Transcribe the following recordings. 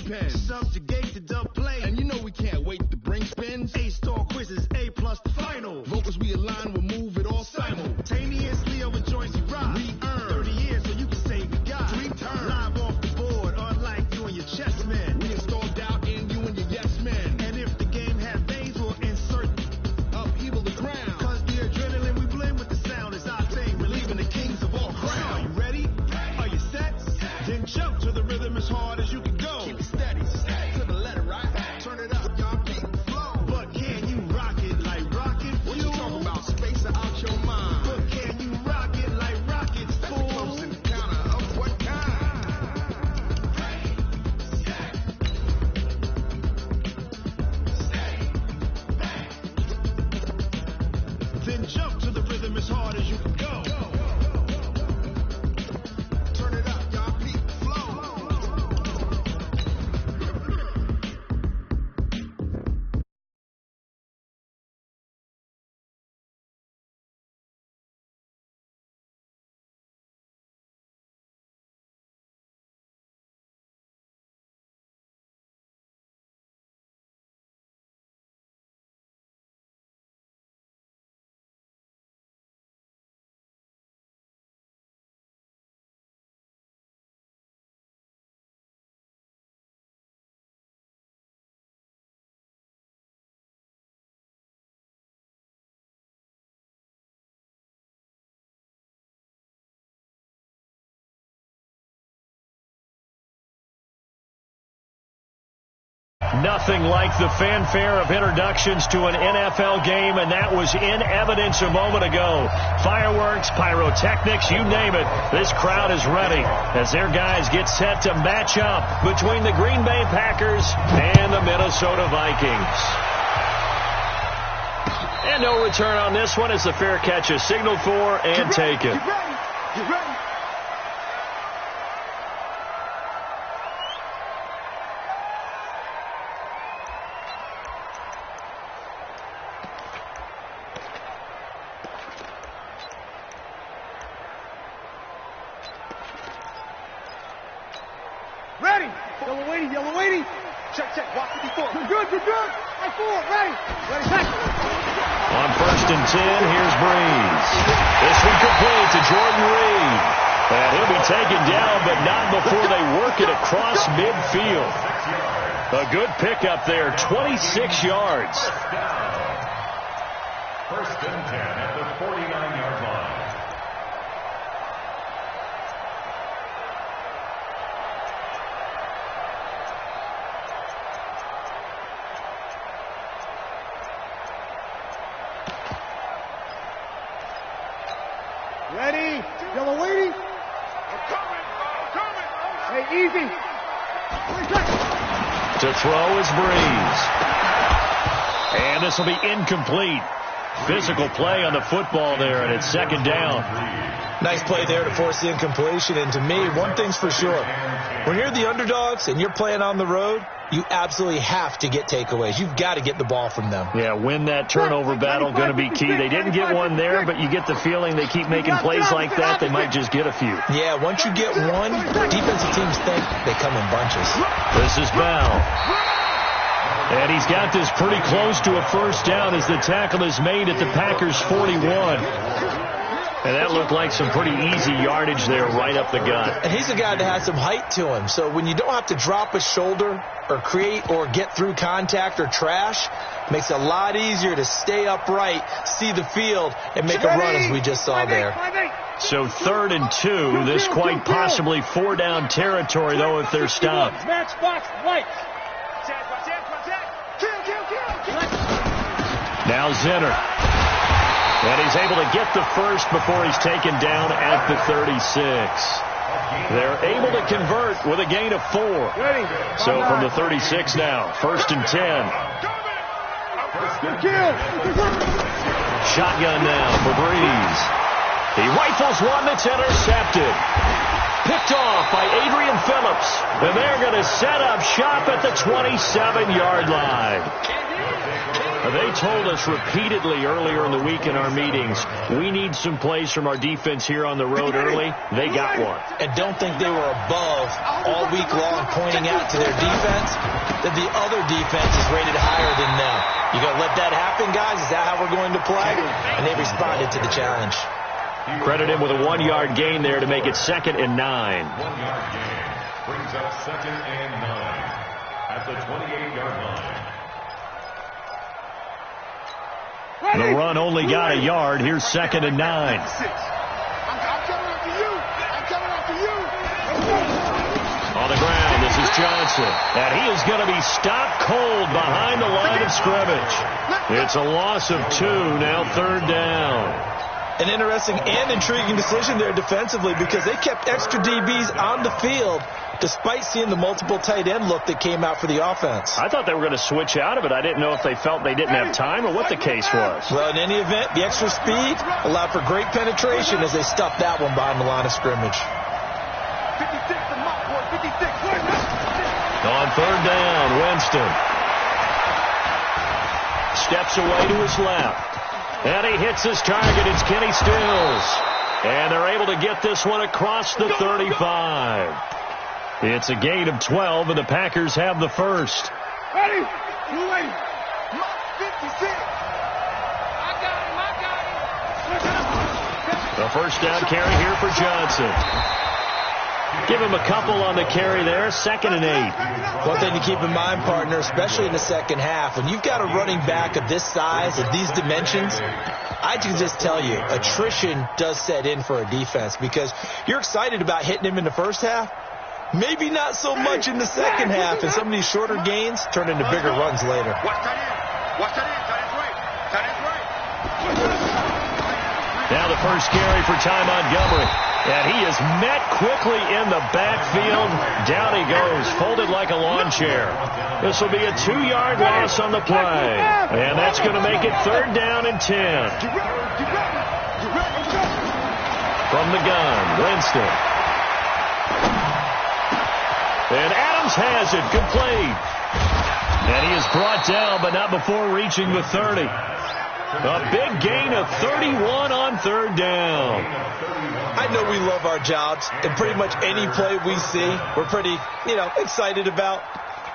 pen. Subjugate the dub play. And you know we can't wait to bring spins. A-star quizzes, A+ the final. Vocals we align, we'll move it all simultaneously over joints you rock. We earn 30 years so you can say we got 3 turns. Live off the board, unlike you and your chess men. We install doubt in you and your yes men. And if the game has veins, we'll insert upheaval the ground. Cause the adrenaline we blend with the sound is our thing. Relieving the kings of all crowns. Are you ready? Are you set? Then jump to the rhythm as hard as you can go. Keep it steady, to the letter, right? Turn it up, y'all keep it flow. But can you rock it like rocket fuel? What you talking about? Space out your mind. But can you rock it like rockets, fool? Close encounter of what kind? Then jump to the rhythm as hard as you can go. Turn it up, y'all keep it flow. Nothing like the fanfare of introductions to an NFL game, and that was in evidence a moment ago. Fireworks, pyrotechnics, you name it. This crowd is ready as their guys get set to match up between the Green Bay Packers and the Minnesota Vikings. And no return on this one as the fair catch is signaled for and taken. Get ready. Get ready. Ready. Yellow waiting. Check. Walk 54. Good. I four. Ready. Tackle. On 1st and 10, here's Breeze. This one complete to Jordan Reed. And he'll be taken down, but not before they work it across midfield. A good pickup there, 26 yards. 1st and 10 at the 49-yard line. Ready. Yellow waiting. I'm coming. Hey, easy. To throw is Breeze. And this will be incomplete. Physical play on the football there, and it's 2nd down. Nice play there to force the incompletion. And to me, one thing's for sure. When you're the underdogs and you're playing on the road, you absolutely have to get takeaways. You've got to get the ball from them. Yeah, win that turnover battle, going to be key. They didn't get one there, but you get the feeling they keep making plays like that, they might just get a few. Yeah, once you get one, defensive teams think they come in bunches. This is Bell. And he's got this pretty close to a 1st down as the tackle is made at the Packers' 41. And that looked like some pretty easy yardage there right up the gut. And he's a guy that has some height to him. So when you don't have to drop a shoulder or create or get through contact or trash, makes it a lot easier to stay upright, see the field, and make a run as we just saw there. So 3rd and 2. This quite possibly 4-down territory, though, if they're stopped. Match box right. Now Zinner. And he's able to get the first before he's taken down at the 36. They're able to convert with a gain of 4. So from the 36 now, 1st and 10. Shotgun now for Breeze. He rifles one that's intercepted. Picked off by Adrian Phillips. And they're going to set up shop at the 27-yard line. They told us repeatedly earlier in the week in our meetings, we need some plays from our defense here on the road early. They got one. And don't think they were above all week long pointing out to their defense that the other defense is rated higher than them. You going to let that happen, guys? Is that how we're going to play? And they responded to the challenge. Credit him with a 1-yard gain there to make it 2nd and 9. 1-yard gain brings up 2nd and 9 at the 28-yard line. The run only got a yard. Here's 2nd and 9. I'm coming after you. I'm coming after you. On the ground, this is Johnson. And he is going to be stopped cold behind the line of scrimmage. It's a loss of 2, now 3rd down. An interesting and intriguing decision there defensively because they kept extra DBs on the field despite seeing the multiple tight end look that came out for the offense. I thought they were going to switch out of it. I didn't know if they felt they didn't have time or what the case was. Well, in any event, the extra speed allowed for great penetration as they stuffed that one behind the line of scrimmage. 56 to my boy, 56. On 3rd down, Winston steps away to his left. And he hits his target. It's Kenny Stills. And they're able to get this one across the 35. It's a gain of 12, and the Packers have the first. Ready? You ready? 56. I got him. The first down carry here for Johnson. Give him a couple on the carry there. 2nd and 8. One thing to keep in mind, partner, especially in the second half, when you've got a running back of this size, of these dimensions, I can just tell you, attrition does set in for a defense because you're excited about hitting him in the first half. Maybe not so much in the second half, and some of these shorter gains turn into bigger runs later. Watch that in. Watch that in. That is right. Now the first carry for Ty Montgomery. And he is met quickly in the backfield. Down he goes, folded like a lawn chair. This will be a 2-yard loss on the play. And that's going to make it 3rd down and 10. From the gun, Winston. And Adams has it, complete. And he is brought down, but not before reaching the 30. A big gain of 31 on 3rd down. I know we love our jobs, and pretty much any play we see, we're pretty, excited about.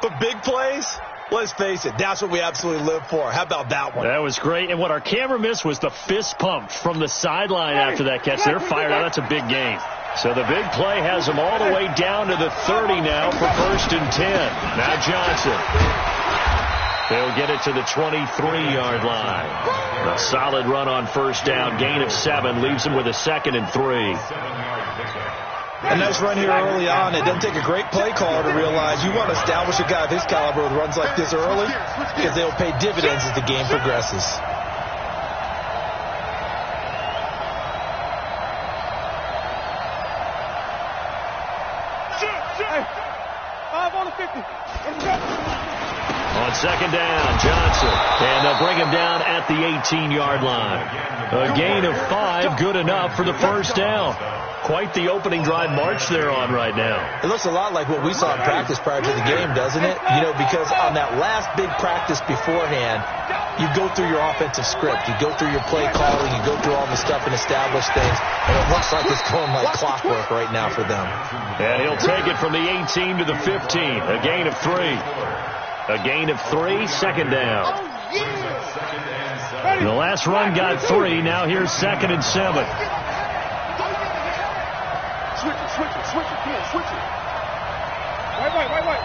But big plays, let's face it, that's what we absolutely live for. How about that one? That was great. And what our camera missed was the fist pump from the sideline after that catch. They're fired out. That's a big gain. So the big play has them all the way down to the 30 now for 1st and 10. Now Johnson. They'll get it to the 23-yard line. A solid run on 1st down. Gain of 7 leaves them with a 2nd and 3. A nice run here early on. It doesn't take a great play caller to realize you want to establish a guy of his caliber with runs like this early because they'll pay dividends as the game progresses. On 2nd down, Johnson. And they'll bring him down at the 18-yard line. A gain of 5, good enough for the 1st down. Quite the opening drive march they're on right now. It looks a lot like what we saw in practice prior to the game, doesn't it? Because on that last big practice beforehand, you go through your offensive script. You go through your play calling. You go through all the stuff and establish things. And it looks like it's going like clockwork right now for them. And he'll take it from the 18 to the 15. A gain of 3. A gain of 3, 2nd down. The last run got 3. Now here's 2nd and 7. Switch it, Ken, switch it. Right.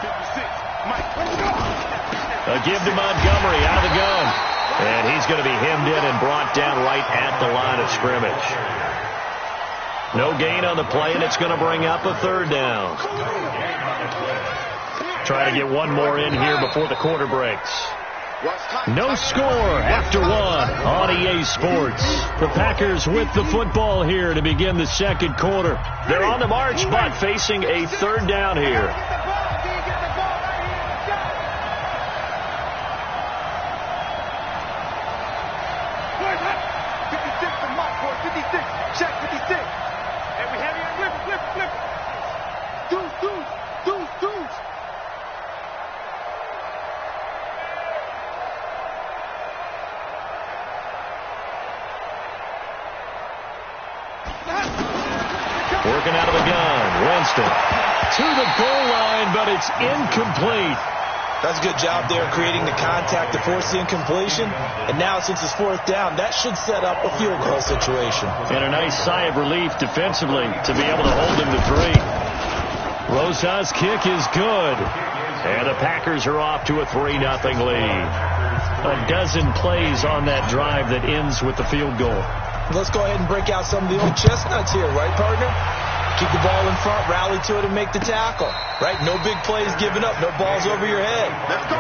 56, Mike. A give to Montgomery out of the gun. And he's going to be hemmed in and brought down right at the line of scrimmage. No gain on the play, and it's going to bring up a 3rd down. Try to get one more in here before the quarter breaks. No score after 1 on EA Sports. The Packers with the football here to begin the 2nd quarter. They're on the march, but facing a 3rd down here. Check 56. And we have it. Flip it. Working out of the gun. Winston to the goal line, but it's incomplete. That's a good job there creating the contact to force the incompletion. And now, since it's fourth down, that should set up a field goal situation. And a nice sigh of relief defensively to be able to hold him to 3. Rosas' kick is good. And the Packers are off to a 3-0 lead. A dozen plays on that drive that ends with the field goal. Let's go ahead and break out some of the old chestnuts here, right, partner? Keep the ball in front, rally to it, and make the tackle. Right? No big plays given up. No balls over your head.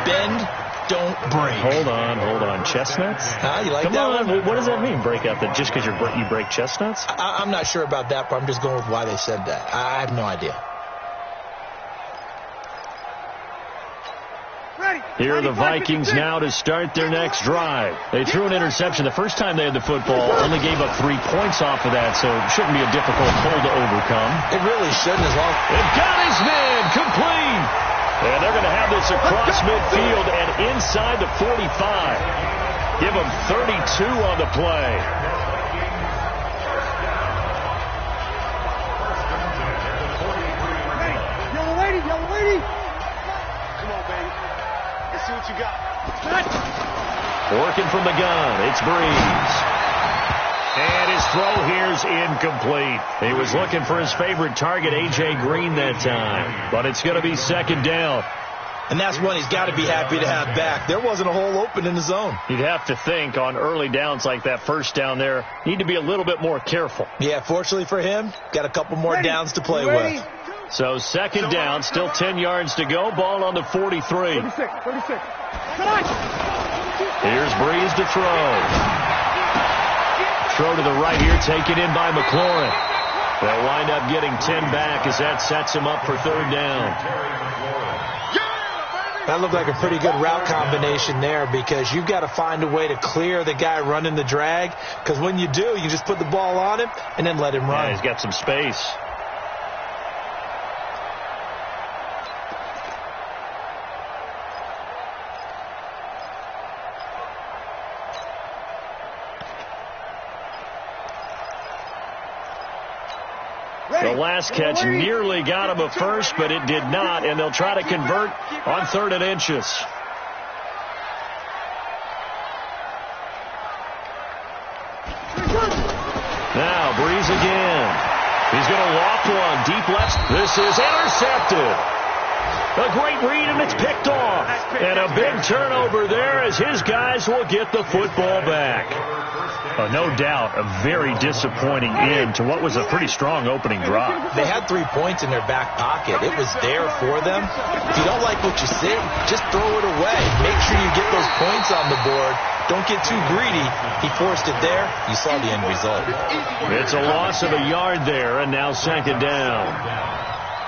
Bend, don't break. Hold on. Chestnuts? You like Come that on. one? What does that mean, break out? That just because you break chestnuts? I'm not sure about that, but I'm just going with why they said that. I have no idea. Here are the Vikings now to start their next drive. They threw an interception the first time they had the football, only gave up 3 points off of that, so it shouldn't be a difficult hole to overcome. It really shouldn't as long. They've got his man complete. And they're going to have this across midfield and inside the 45. Give them 32 on the play. Yellow lady. Come on, baby. Let's see what you got. Working from the gun, it's Breeze. And his throw here's incomplete. He was looking for his favorite target, A.J. Green, that time. But it's going to be second down. And that's one he's got to be happy to have back. There wasn't a hole open in the zone. You'd have to think on early downs like that first down there, need to be a little bit more careful. Yeah, fortunately for him, got a couple more downs to play with. So second down, still 10 yards to go. Ball on the 43. 36. Here's Breeze to throw. Throw to the right here, taken in by McLaurin. They'll wind up getting 10 back as that sets him up for third down. That looked like a pretty good route combination there because you've got to find a way to clear the guy running the drag, because when you do, you just put the ball on him and then let him run. Yeah, he's got some space. The last catch nearly got him a first, but it did not, and they'll try to convert on 3rd and inches. Now, Breeze again. He's going to loft one deep left. This is intercepted. A great read, and it's picked off. And a big turnover there as his guys will get the football back. No doubt, a very disappointing end to what was a pretty strong opening drive. They had 3 points in their back pocket. It was there for them. If you don't like what you see, just throw it away. Make sure you get those points on the board. Don't get too greedy. He forced it there. You saw the end result. It's a loss of a yard there, and now second down.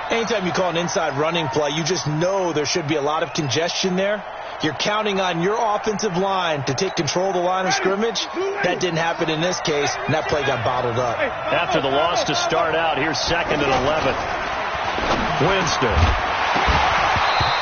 Anytime you call an inside running play, you just know there should be a lot of congestion there. You're counting on your offensive line to take control of the line of scrimmage. That didn't happen in this case, and that play got bottled up. After the loss to start out, here's 2nd and 11. Winston.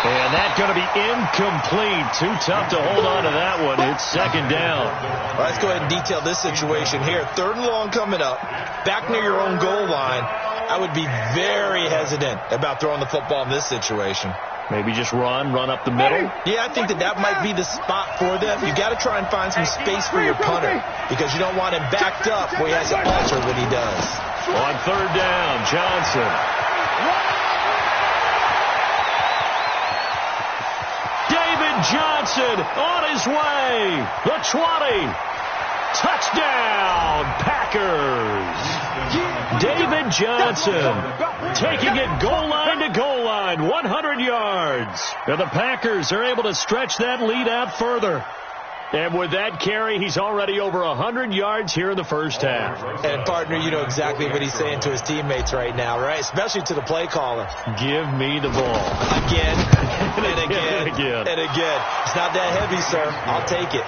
And that's going to be incomplete. Too tough to hold on to that one. It's second down. All right, let's go ahead and detail this situation here. 3rd and long coming up. Back near your own goal line. I would be very hesitant about throwing the football in this situation. Maybe just run up the middle. Yeah, I think that might be the spot for them. You got to try and find some space for your punter because you don't want him backed up where he has to alter what he does. On 3rd down, Johnson. David Johnson on his way. The 20. Touchdown, Packers. David Johnson taking it goal line to goal line, 100 yards. And the Packers are able to stretch that lead out further. And with that carry, he's already over 100 yards here in the first half. And, partner, you know exactly what he's saying to his teammates right now, right? Especially to the play caller. Give me the ball. Again, and again, and again. It's not that heavy, sir. I'll take it.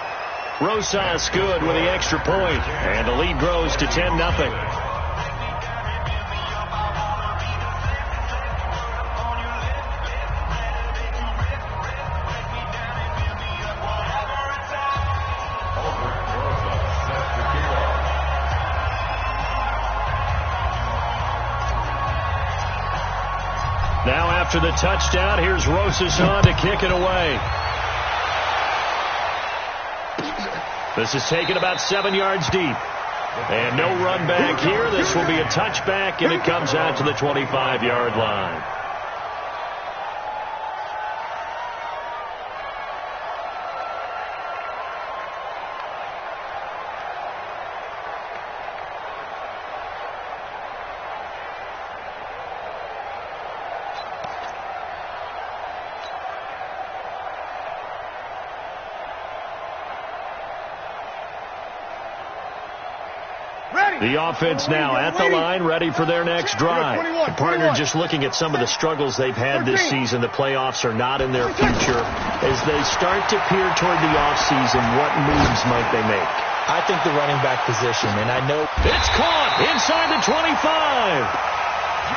Rosas good with the extra point, and the lead grows to 10-0. Now after the touchdown, here's Rosas on to kick it away. This is taken about 7 yards deep. And no run back here. This will be a touchback, and it comes out to the 25-yard line. The offense now at the line, ready for their next drive. The partner just looking at some of the struggles they've had this season. The playoffs are not in their future. As they start to peer toward the offseason, what moves might they make? I think the running back position, and I know it's caught inside the 25.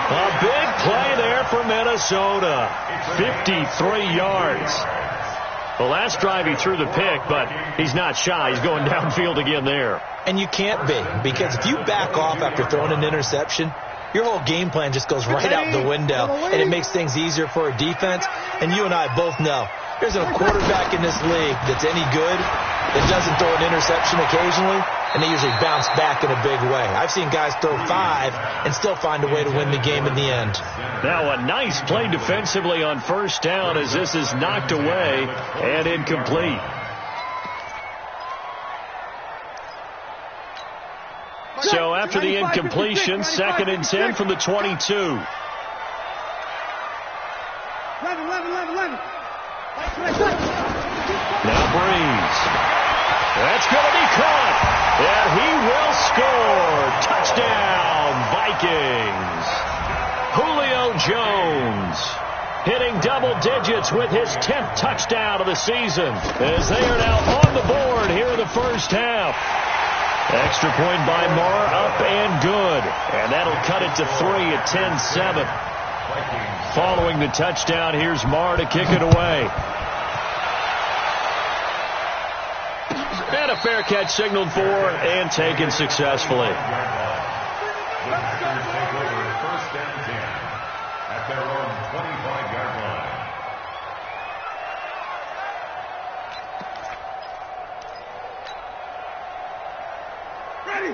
A big play there for Minnesota. 53 yards. The last drive he threw the pick, but he's not shy. He's going downfield again there. And you can't be, because if you back off after throwing an interception, your whole game plan just goes right out the window, and it makes things easier for a defense. And you and I both know there's a quarterback in this league that's any good that doesn't throw an interception occasionally, and they usually bounce back in a big way. I've seen guys throw 5 and still find a way to win the game in the end. Now a nice play defensively on first down as this is knocked away and incomplete. So after the incompletion, 2nd and 10 from the 22. 11. Now Breeze. That's going to be caught. And he will score. Touchdown, Vikings. Julio Jones hitting double digits with his 10th touchdown of the season as they are now on the board here in the first half. Extra point by Marr, up and good. And that'll cut it to 3 at 10-7. Following the touchdown, here's Marr to kick it away. And a fair catch signaled for and taken successfully. First and 10 at their own 25-yard line.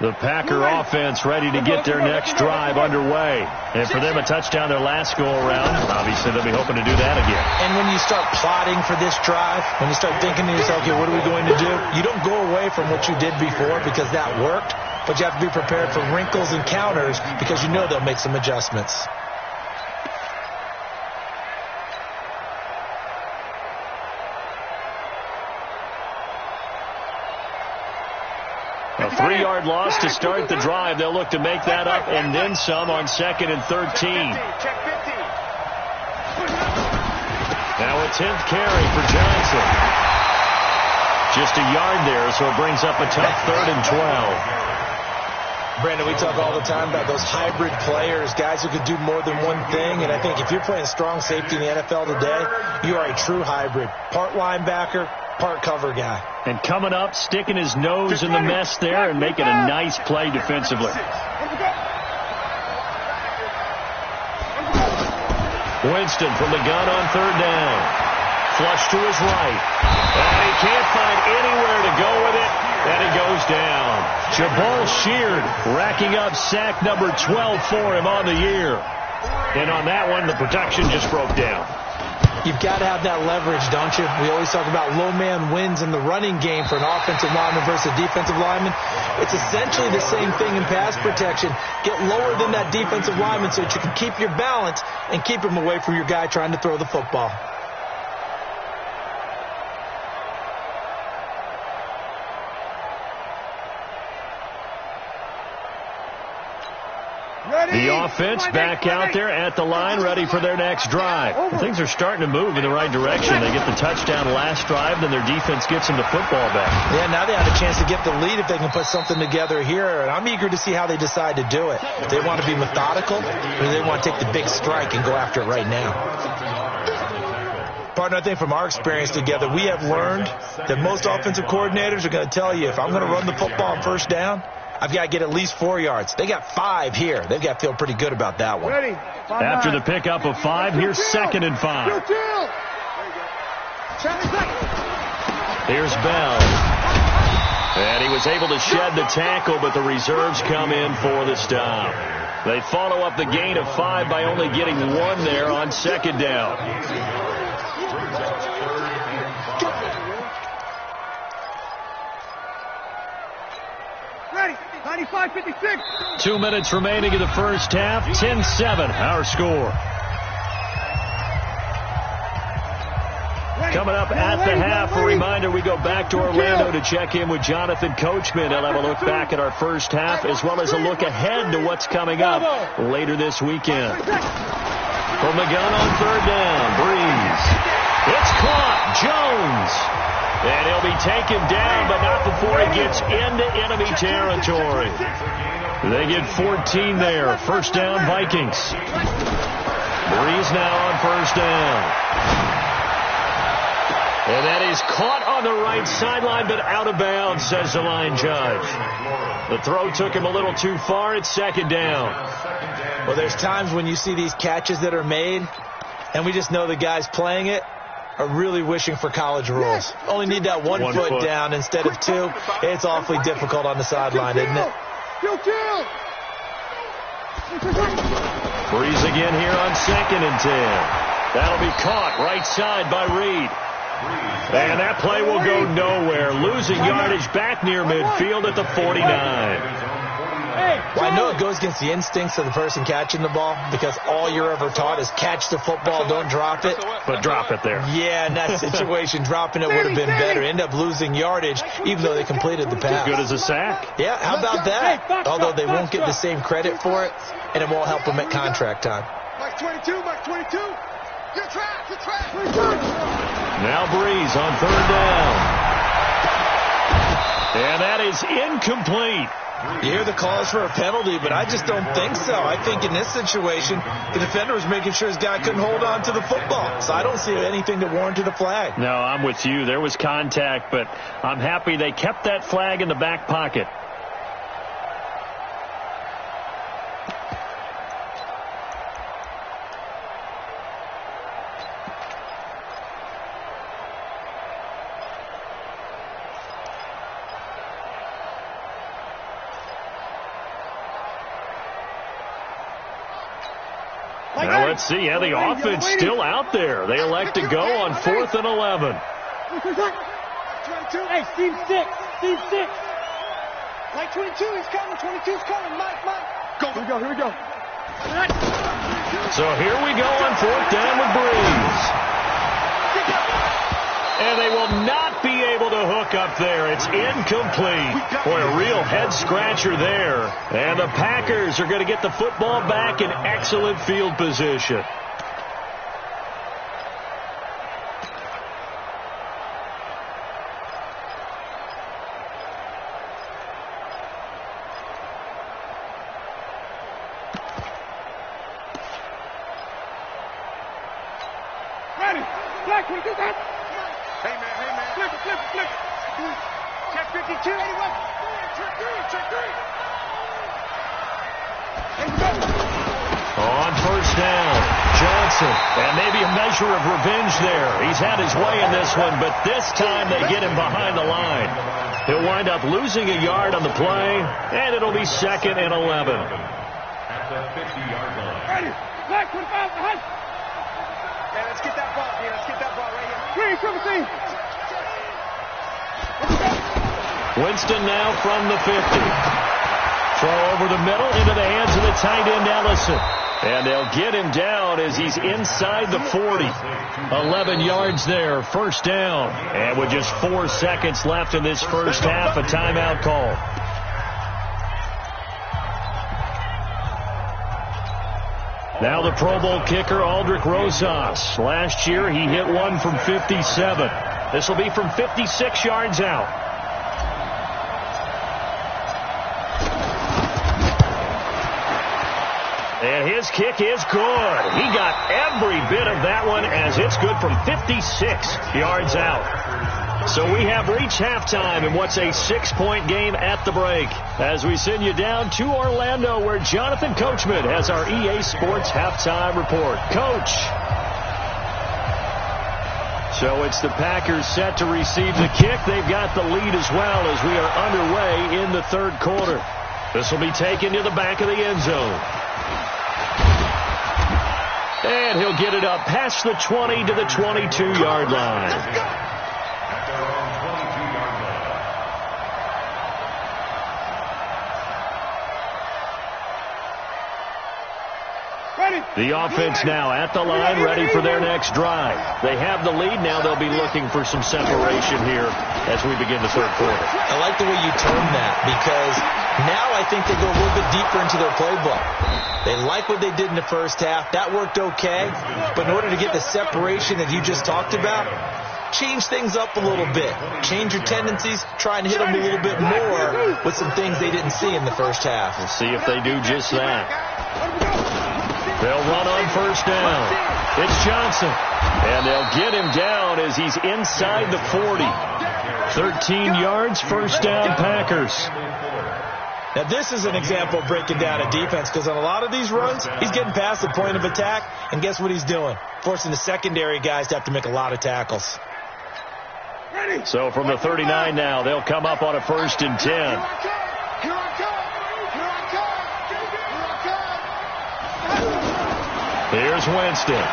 The Packer offense ready to get their next drive underway. And for them, a touchdown their last go-around. Obviously, they'll be hoping to do that again. And when you start plotting for this drive, when you start thinking to yourself, okay, what are we going to do? You don't go away from what you did before because that worked, but you have to be prepared for wrinkles and counters because you know they'll make some adjustments. A 3-yard loss to start the drive. They'll look to make that up and then some on 2nd and 13. Now a 10th carry for Johnson. Just a yard there, so it brings up a tough 3rd and 12. Brandon, we talk all the time about those hybrid players, guys who could do more than one thing. And I think if you're playing strong safety in the NFL today, you are a true hybrid. Part linebacker, part cover guy. And coming up, sticking his nose in the mess there and making a nice play defensively. Winston from the gun on 3rd down. Flush to his right. And he can't find anywhere to go with it. And he goes down. Jabal Sheard racking up sack number 12 for him on the year. And on that one, the protection just broke down. You've got to have that leverage, don't you? We always talk about low man wins in the running game for an offensive lineman versus a defensive lineman. It's essentially the same thing in pass protection. Get lower than that defensive lineman so that you can keep your balance and keep him away from your guy trying to throw the football. The offense back out there at the line, ready for their next drive. Things are starting to move in the right direction. They get the touchdown last drive, then their defense gets them the football back. Yeah, now they have a chance to get the lead if they can put something together here. And I'm eager to see how they decide to do it. If they want to be methodical, or they want to take the big strike and go after it right now. Partner, I think from our experience together, we have learned that most offensive coordinators are going to tell you, if I'm going to run the football on first down, I've got to get at least 4 yards. They got 5 here. They've got to feel pretty good about that one. Ready. After the pickup of 5, here's 2nd and 5. Here's Bell. And he was able to shed the tackle, but the reserves come in for the stop. They follow up the gain of 5 by only getting 1 there on 2nd down. Ready. 95-56. 2 minutes remaining in the first half. 10-7, our score. Coming up at the half, a reminder, we go back to Orlando to check in with Jonathan Coachman. He'll have a look back at our first half as well as a look ahead to what's coming up later this weekend. From the gun on 3rd down, Breeze. It's caught. Jones. And he'll be taken down, but not before he gets into enemy territory. They get 14 there. 1st down, Vikings. Breeze now on 1st down. And that is caught on the right sideline, but out of bounds, says the line judge. The throw took him a little too far. It's 2nd down. Well, there's times when you see these catches that are made, and we just know the guys playing it are really wishing for college rules. Only need that one foot down instead of 2. It's awfully difficult on the sideline, isn't it? Breeze again here on 2nd and 10. That'll be caught right side by Reed. And that play will go nowhere. Losing yardage back near midfield at the 49. Well, I know it goes against the instincts of the person catching the ball because all you're ever taught is catch the football, don't drop it. But drop it there. Yeah, in that situation, dropping it would have been better. End up losing yardage even though they completed the pass. Good as a sack. Yeah, how about that? Although they won't get the same credit for it, and it won't help them at contract time. Mike 22, Mike 22. Good track, good track. Now Breeze on 3rd down. And that is incomplete. You hear the calls for a penalty, but I just don't think so. I think in this situation, the defender was making sure his guy couldn't hold on to the football. So I don't see anything that warranted a flag. No, I'm with you. There was contact, but I'm happy they kept that flag in the back pocket. Now let's see. Yeah, the offense still out there. They elect to go on 4th and 11. 22. Hey, Steve 6. Steve 6. Mike 22, he's coming. 22's coming. Mike. Go. Here we go. So here we go on 4th down with Breeze. And they will not be able to hook up there. It's incomplete. Boy, a real head-scratcher there. And the Packers are going to get the football back in excellent field position. Ready. Black, what is that? Hey, man. Flip. Check 52. 81. Check 3. On 1st down, Johnson. And maybe a measure of revenge there. He's had his way in this one, but this time they get him behind the line. He'll wind up losing a yard on the play, and it'll be 2nd and 11. At the 50-yard line. Ready. Black, 25. Behind. Hey, let's get that ball here. Let's get that ball right here. 3, 17. Winston now from the 50. Throw over the middle into the hands of the tight end Ellison. And they'll get him down as he's inside the 40. 11 yards there, 1st down. And with just 4 seconds left in this first half, a timeout call. Now the Pro Bowl kicker, Aldrich Rosas. Last year he hit one from 57. This will be from 56 yards out. And his kick is good. He got every bit of that one as it's good from 56 yards out. So we have reached halftime in what's a 6-point game at the break. As we send you down to Orlando, where Jonathan Coachman has our EA Sports halftime report. Coach. So it's the Packers set to receive the kick. They've got the lead as well as we are underway in the third quarter. This will be taken to the back of the end zone. And he'll get it up past the 20 to the 22-yard line. The offense now at the line, ready for their next drive. They have the lead. Now they'll be looking for some separation here as we begin the third quarter. I like the way you termed that, because now I think they go a little bit deeper into their playbook. They like what they did in the first half. That worked okay. But in order to get the separation that you just talked about, change things up a little bit. Change your tendencies. Try and hit them a little bit more with some things they didn't see in the first half. We'll see if they do just that. They'll run on first down. It's Johnson. And they'll get him down as he's inside the 40. 13 yards, first down, Packers. Now, this is an example of breaking down a defense, because on a lot of these runs, he's getting past the point of attack, and guess what he's doing? Forcing the secondary guys to have to make a lot of tackles. So from the 39 now, they'll come up on a 1st and 10. Here's Winston.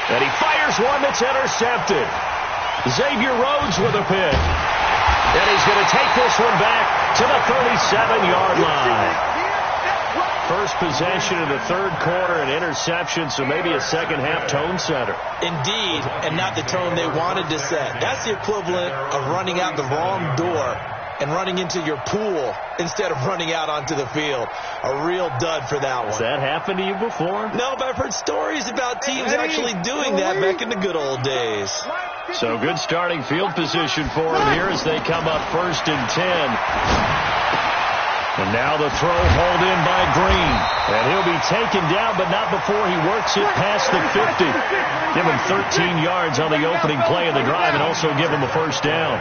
And he fires one that's intercepted. Xavier Rhodes with a pick. And he's going to take this one back to the 37-yard line. First possession of the third quarter, an interception, so maybe a second-half tone setter. Indeed, and not the tone they wanted to set. That's the equivalent of running out the wrong door and running into your pool instead of running out onto the field. A real dud for that one. Has that happened to you before? No, but I've heard stories about teams actually doing that back in the good old days. So good starting field position for him here as they come up 1st and 10. And now the throw hauled in by Green. And he'll be taken down, but not before he works it past the 50. Give him 13 yards on the opening play of the drive and also give him a first down.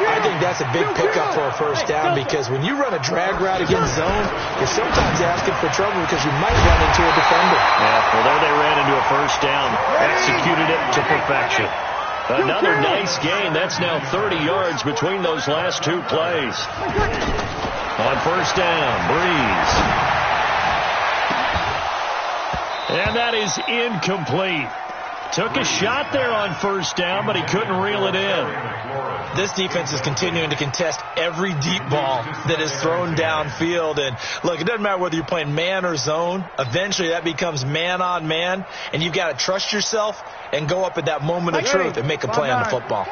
I think that's a big pickup for a first down, because when you run a drag route against zone, you're sometimes asking for trouble because you might run into a defender. Yeah, well, there they ran into a first down. Executed it to perfection. Another nice gain. That's now 30 yards between those last two plays. On first down, Breeze. And that is incomplete. Took a shot there on first down, but he couldn't reel it in. This defense is continuing to contest every deep ball that is thrown downfield. And look, it doesn't matter whether you're playing man or zone. Eventually that becomes man on man, and you've got to trust yourself and go up at that moment of truth and make a play on the football.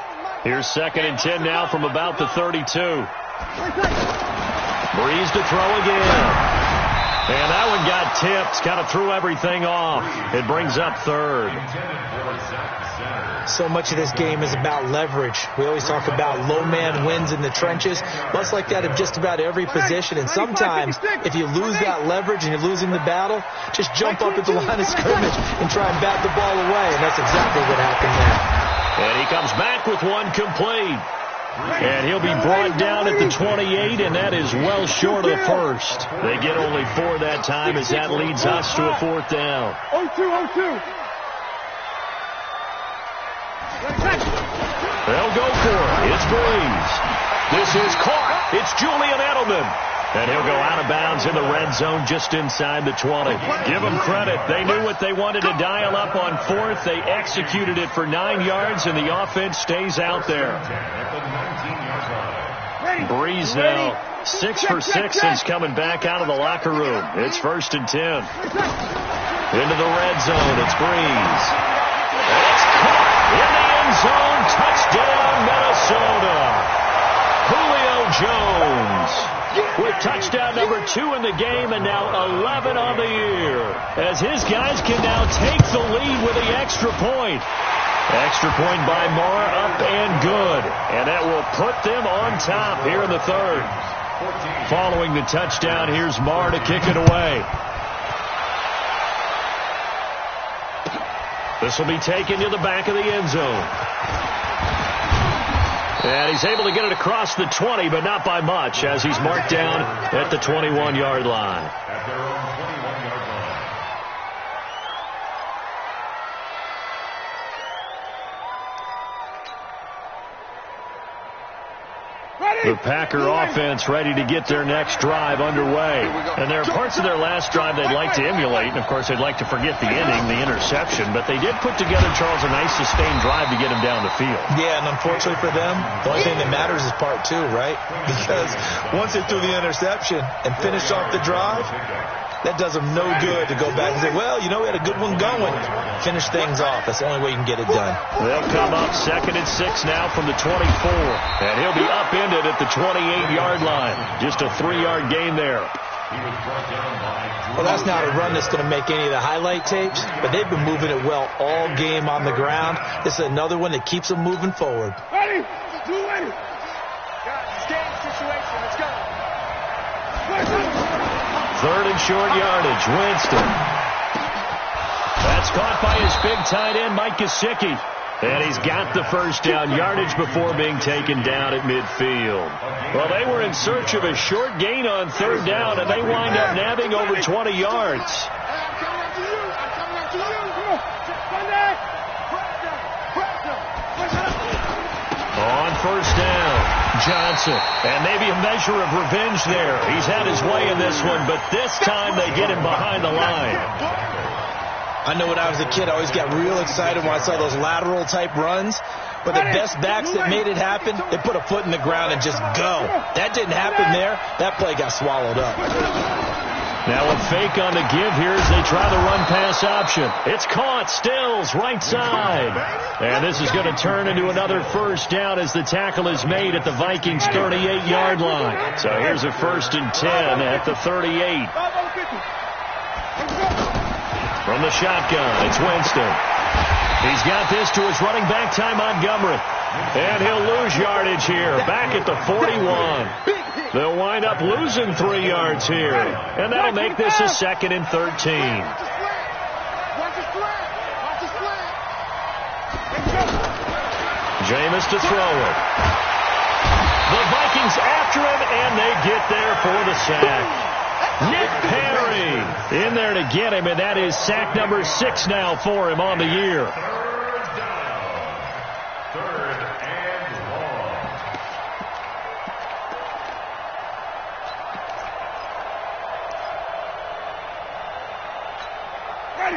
Here's 2nd and 10 now from about the 32. Breeze to throw again. And that one got tipped, kind of threw everything off. It brings up 3rd. So much of this game is about leverage. We always talk about low man wins in the trenches. Much like that in just about every position. And sometimes, if you lose that leverage and you're losing the battle, just jump up at the line of scrimmage and try and bat the ball away. And that's exactly what happened there. And he comes back with one complete. And he'll be brought down at the 28, and that is well short of the first. They get only 4 that time as that leads us to a 4th down. 0-2. They'll go for it. It's Breeze. This is caught. It's Julian Edelman. And he'll go out of bounds in the red zone just inside the 20. Give them credit. They knew what they wanted to dial up on 4th. They executed it for 9 yards, and the offense stays out there. Breeze now 6 for 6 since coming back out of the locker room. It's 1st and 10. Into the red zone. It's Breeze. And it's caught in the end zone. Touchdown, Minnesota. Julio Jones with touchdown number 2 in the game, and now 11 on the year, as his guys can now take the lead with the extra point. Extra point by Marr, up and good. And that will put them on top here in the 3rd. Following the touchdown, here's Marr to kick it away. This will be taken to the back of the end zone. And he's able to get it across the 20, but not by much, as he's marked down at the 21-yard line. At their own 21-yard line. The Packer offense ready to get their next drive underway. And there are parts of their last drive they'd like to emulate. And, of course, they'd like to forget the ending, the interception. But they did put together, Charles, a nice sustained drive to get him down the field. Yeah, and unfortunately for them, the only thing that matters is part two, right? Because once they threw the interception and finished off the drive, that does them no good to go back and say, well, you know, we had a good one going. Finish things off. That's the only way you can get it done. They'll come up 2nd and 6 now from the 24. And he'll be upended at the 28-yard line. Just a 3-yard gain there. Well, that's not a run that's going to make any of the highlight tapes, but they've been moving it well all game on the ground. This is another one that keeps them moving forward. Ready? 2-ready. Game situation. Let's go. 3rd and short yardage. Winston. That's caught by his big tight end, Mike Gesicki. And he's got the first down, yardage before being taken down at midfield. Well, they were in search of a short gain on 3rd down, and they wind up nabbing over 20 yards. On 1st down, Johnson. And maybe a measure of revenge there. He's had his way in this one, but this time they get him behind the line. I know when I was a kid, I always got real excited when I saw those lateral-type runs. But the best backs that made it happen, they put a foot in the ground and just go. That didn't happen there. That play got swallowed up. Now a fake on the give here as they try the run-pass option. It's caught. Stills, right side. And this is going to turn into another first down as the tackle is made at the Vikings' 38-yard line. So here's a 1st and 10 at the 38. From the shotgun, it's Winston. He's got this to his running back, Ty Montgomery. And he'll lose yardage here, back at the 41. They'll wind up losing 3 yards here. And that'll make this a 2nd and 13. Jameis to throw it. The Vikings after him, and they get there for the sack. Nick Perry in there to get him, and that is sack number 6 now for him on the year. 3rd and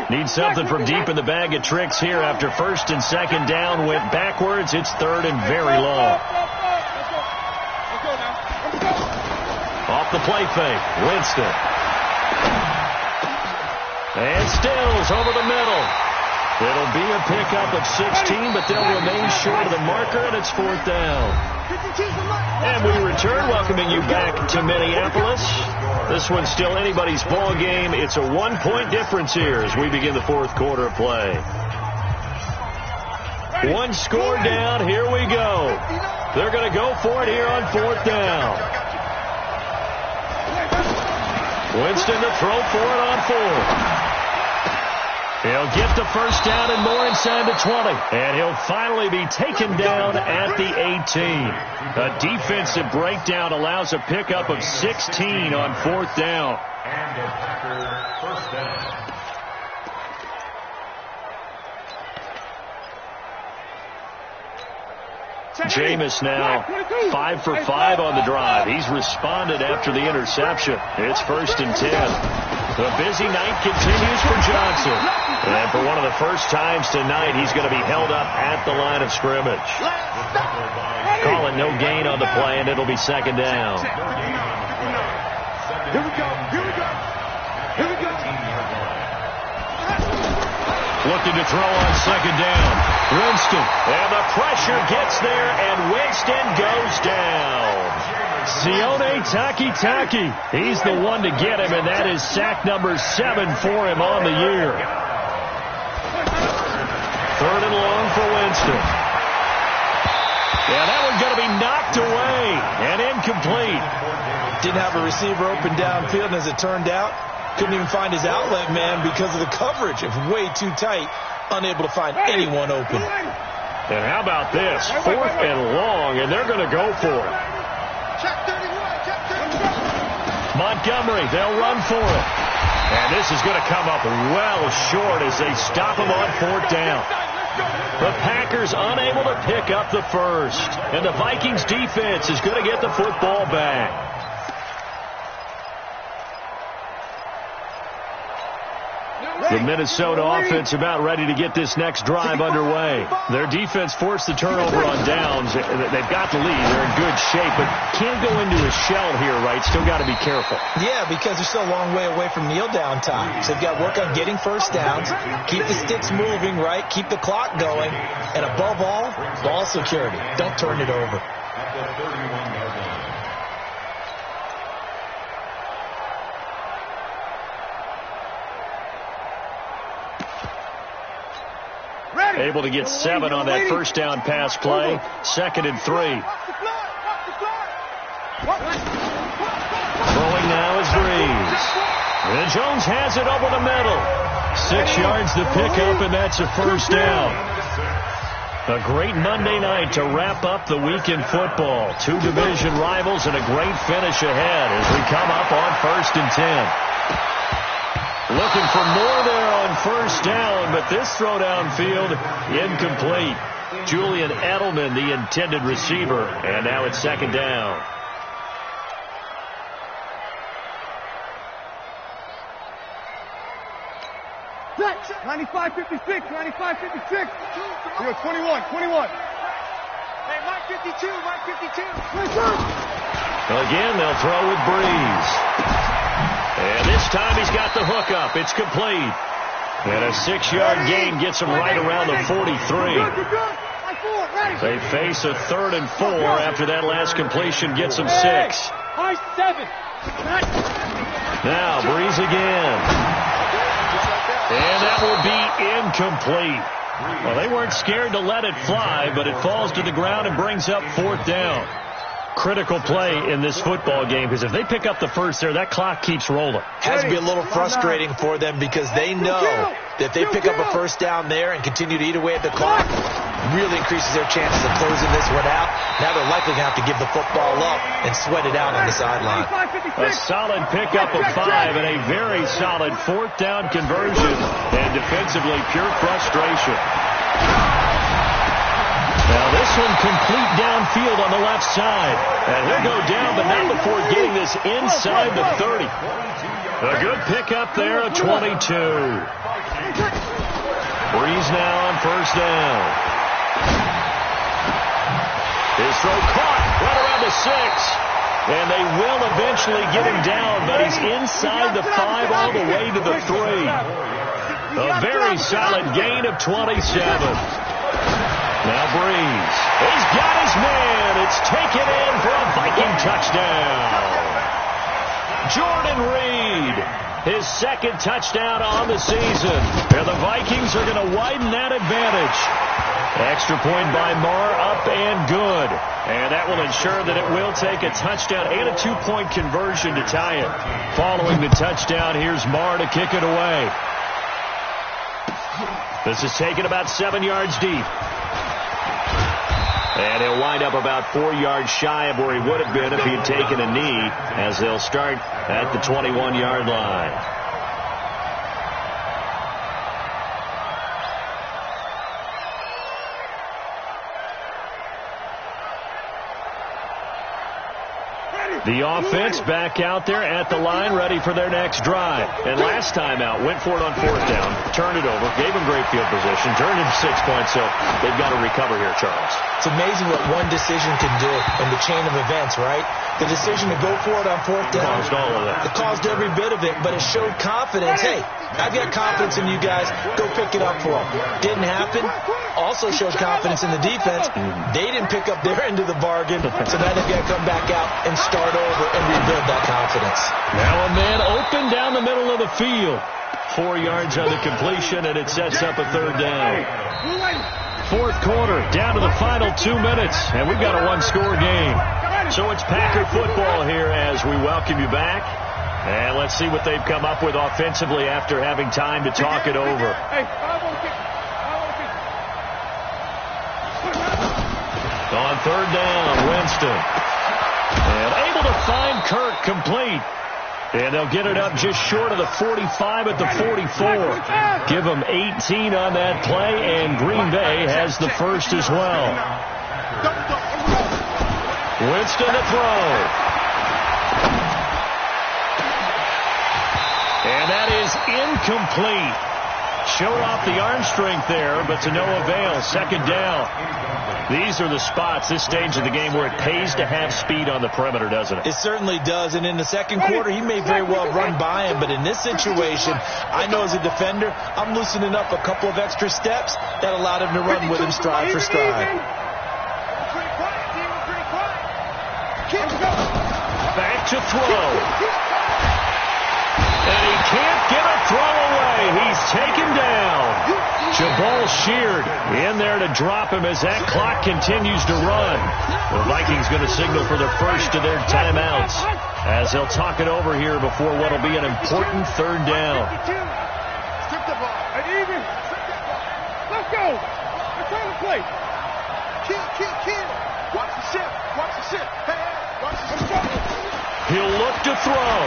long. Need something from deep in the bag of tricks here after 1st and 2nd down went backwards. It's 3rd and very long. Off the play fake, Winston. And Stills over the middle. It'll be a pickup of 16, but they'll remain short of the marker, and it's 4th down. And we return, welcoming you back to Minneapolis. This one's still anybody's ball game. It's a 1-point difference here as we begin the 4th quarter of play. 1 score down. Here we go. They're going to go for it here on 4th down. Winston to throw for it on 4th. He'll get the first down and more inside the 20. And he'll finally be taken down at the 18. A defensive breakdown allows a pickup of 16 on 4th down. And a Packer first down. Jameis now 5 for 5 on the drive. He's responded after the interception. It's 1st and 10. The busy night continues for Johnson. And for one of the first times tonight, he's going to be held up at the line of scrimmage. Calling no gain on the play, and it'll be 2nd down. Here we go. Here we go. Here we go. Looking to throw on 2nd down. Winston. And the pressure gets there, and Winston goes down. Sione Takitaki. He's the one to get him, and that is sack number 7 for him on the year. 3rd and long for Winston. Yeah, that one's going to be knocked away and incomplete. Didn't have a receiver open downfield, and as it turned out, Couldn't even find his outlet man because of the coverage. It's way too tight. Unable to find anyone open. And how about this? 4th and long, and they're going to go for it. Montgomery, they'll run for it. And this is going to come up well short as they stop him on 4th down. The Packers unable to pick up the first. And the Vikings defense is going to get the football back. The Minnesota offense about ready to get this next drive underway. Their defense forced the turnover on downs. They've got the lead. They're in good shape, but can't go into a shell here, right? Still got to be careful. Yeah, because they're still a long way away from kneel down time. So they've got to work on getting first downs, keep the sticks moving, right? Keep the clock going. And above all, ball security. Don't turn it over. At the 31-yard line. Able to get 7 on that first down pass play. 2nd and 3. Throwing now is Breeze. And Jones has it over the middle. 6 yards to pick up, and that's a first down. A great Monday night to wrap up the week in football. 2 division rivals and a great finish ahead as we come up on 1st and 10. Looking for more there on first down, but this throw downfield incomplete. Julian Edelman, the intended receiver, and now it's 2nd down. Set. 95-56, 95-56. 21. Hey, Mike 52. Again, they'll throw with Breeze. And this time he's got the hook up. It's complete. And a 6-yard gain gets him right around the 43. They face a 3rd and 4 after that last completion gets them 6. High 7. Now Breeze again. And that will be incomplete. Well, they weren't scared to let it fly, but it falls to the ground and brings up 4th down. Critical play in this football game, because if they pick up the first there, that clock keeps rolling. Has to be a little frustrating for them because they know that they pick up a first down there and continue to eat away at the clock, really increases their chances of closing this one out. Now they're likely going to have to give the football up and sweat it out on the sideline. A solid pickup of 5 and a very solid 4th down conversion, and defensively pure frustration. Now this one complete downfield on the left side. And he'll go down, but not before getting this inside the 30. A good pickup there of 22. Breeze now on first down. His throw caught right around the 6. And they will eventually get him down, but he's inside the 5 all the way to the 3. A very solid gain of 27. Now Breeze. He's got his man. It's taken in for a Viking touchdown. Jordan Reed, his 2nd touchdown on the season. And the Vikings are going to widen that advantage. Extra point by Marr, up and good. And that will ensure that it will take a touchdown and a 2-point conversion to tie it. Following the touchdown, here's Marr to kick it away. This is taken about 7 yards deep. And he'll wind up about 4 yards shy of where he would have been if he had taken a knee, as they'll start at the 21-yard line. The offense back out there at the line, ready for their next drive. And last time out, went for it on 4th down, turned it over, gave them great field position, turned it 6 points, so they've got to recover here, Charles. It's amazing what one decision can do in the chain of events, right? The decision to go for it on 4th down. Caused all of that. It caused every bit of it, but it showed confidence. Hey, I've got confidence in you guys. Go pick it up for them. Didn't happen. Also showed confidence in the defense. They didn't pick up their end of the bargain, so now they've got to come back out and start over and rebuild that confidence. Now a man open down the middle of the field. 4 yards on the completion, and it sets up a 3rd down. 4th quarter, down to the final 2 minutes, and we've got a 1-score game. So it's Packer football here as we welcome you back. And let's see what they've come up with offensively after having time to talk it over. On third down, Winston. And able to find Kirk complete. And they'll get it up just short of the 45 at the 44. Give them 18 on that play, and Green Bay has the first as well. Winston to throw. And that is incomplete. Showed off the arm strength there, but to no avail. Second down. These are the spots, this stage of the game, where it pays to have speed on the perimeter, doesn't it? It certainly does. And in the second quarter, he may very well run by him. But in this situation, I know as a defender, I'm loosening up a couple of extra steps that allowed him to run with him stride for stride. Back to throw. And he can't get a throw away. He's taken down. Jabal Sheard in there to drop him as that clock continues to run. The Vikings going to signal for the first of their timeouts as they'll talk it over here before what will be an important third down. Strip the ball. Let's go. Let's try to play. Kill. Watch the ship. Hey, watch the ship. He'll look to throw.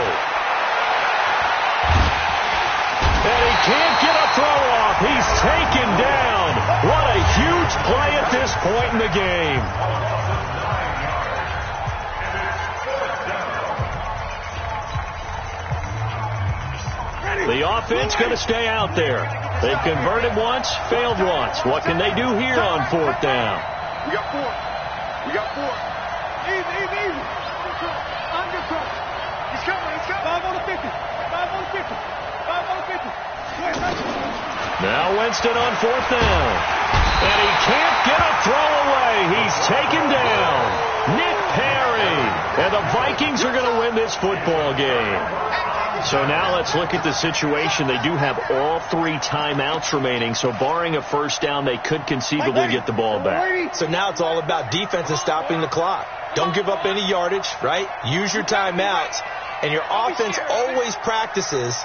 And he can't get a throw off. He's taken down. What a huge play at this point in the game. The offense going to stay out there. They've converted once, failed once. What can they do here on fourth down? We got four. Easy. Undercut. He's coming. 5 on the 50. 5 on the 50. Now Winston on fourth down. And he can't get a throw away. He's taken down. Nick Perry. And the Vikings are going to win this football game. So now let's look at the situation. They do have all 3 timeouts remaining. So barring a first down, they could conceivably get the ball back. So now it's all about defense and stopping the clock. Don't give up any yardage, right? Use your timeouts. And your offense always practices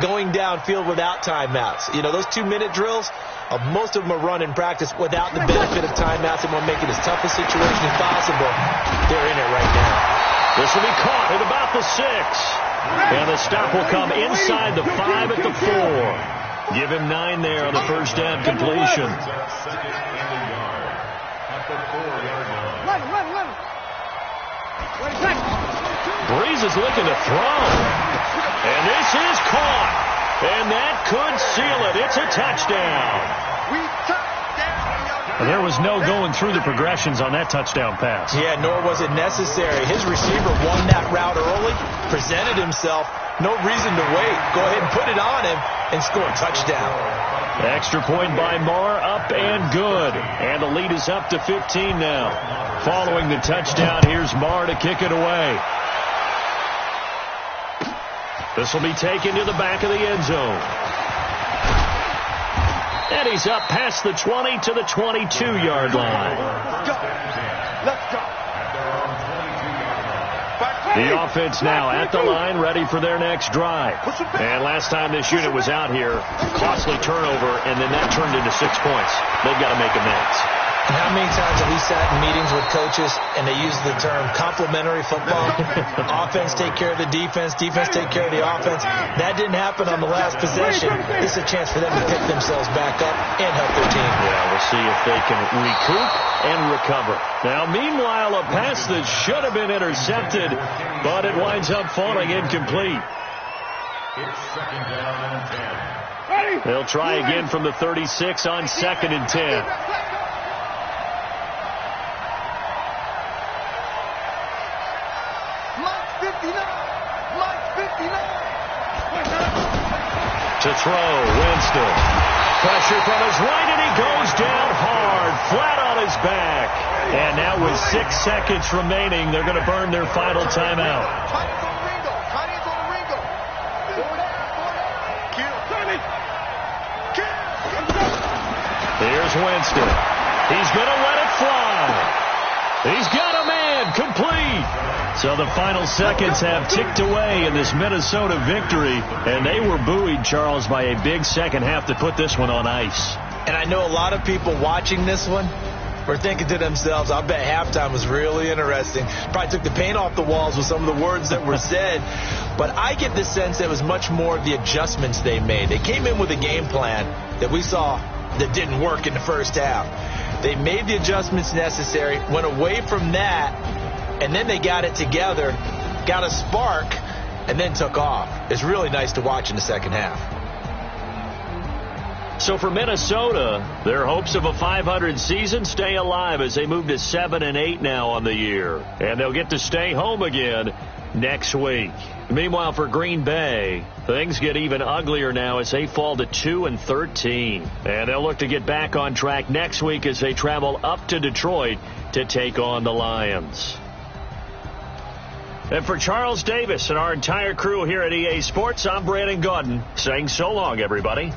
going downfield without timeouts. You know, those 2-minute drills, most of them are run in practice without the benefit of timeouts, and we'll make it as tough a situation as possible. They're in it right now. This will be caught at about the 6. And the stop will come inside the 5 at the 4. Give him 9 there on the first down completion. Breeze is looking to throw. And this is caught. And that could seal it. It's a touchdown. Well, there was no going through the progressions on that touchdown pass. Yeah, nor was it necessary. His receiver won that route early, presented himself. No reason to wait. Go ahead and put it on him and score a touchdown. Extra point by Marr, up and good. And the lead is up to 15 now. Following the touchdown, here's Marr to kick it away. This will be taken to the back of the end zone. And he's up past the 20 to the 22-yard line. Let's go. The offense now at the line, ready for their next drive. And last time this unit was out here, costly turnover, and then that turned into 6 points. They've got to make amends. How many times have we sat in meetings with coaches and they use the term complementary football? Offense take care of the defense, defense take care of the offense. That didn't happen on the last possession. This is a chance for them to pick themselves back up and help their team. Yeah, we'll see if they can recoup and recover. Now, meanwhile, a pass that should have been intercepted, but it winds up falling incomplete. It's second down and 10. They'll try again from the 36 on second and 10. To throw, Winston. Pressure from his right, and he goes down hard, flat on his back. And now with 6 seconds remaining, they're going to burn their final timeout. Here's Winston. He's going to let it fly. He's got a man complete. So the final seconds have ticked away in this Minnesota victory, and they were buoyed, Charles, by a big second half to put this one on ice. And I know a lot of people watching this one were thinking to themselves, I bet halftime was really interesting. Probably took the paint off the walls with some of the words that were said. But I get the sense that it was much more of the adjustments they made. They came in with a game plan that we saw that didn't work in the first half. They made the adjustments necessary, went away from that, and then they got it together, got a spark, and then took off. It's really nice to watch in the second half. So for Minnesota, their hopes of a .500 season stay alive as they move to 7-8 now on the year. And they'll get to stay home again next week. Meanwhile, for Green Bay, things get even uglier now as they fall to 2-13. And they'll look to get back on track next week as they travel up to Detroit to take on the Lions. And for Charles Davis and our entire crew here at EA Sports, I'm Brandon Gaudin saying so long, everybody.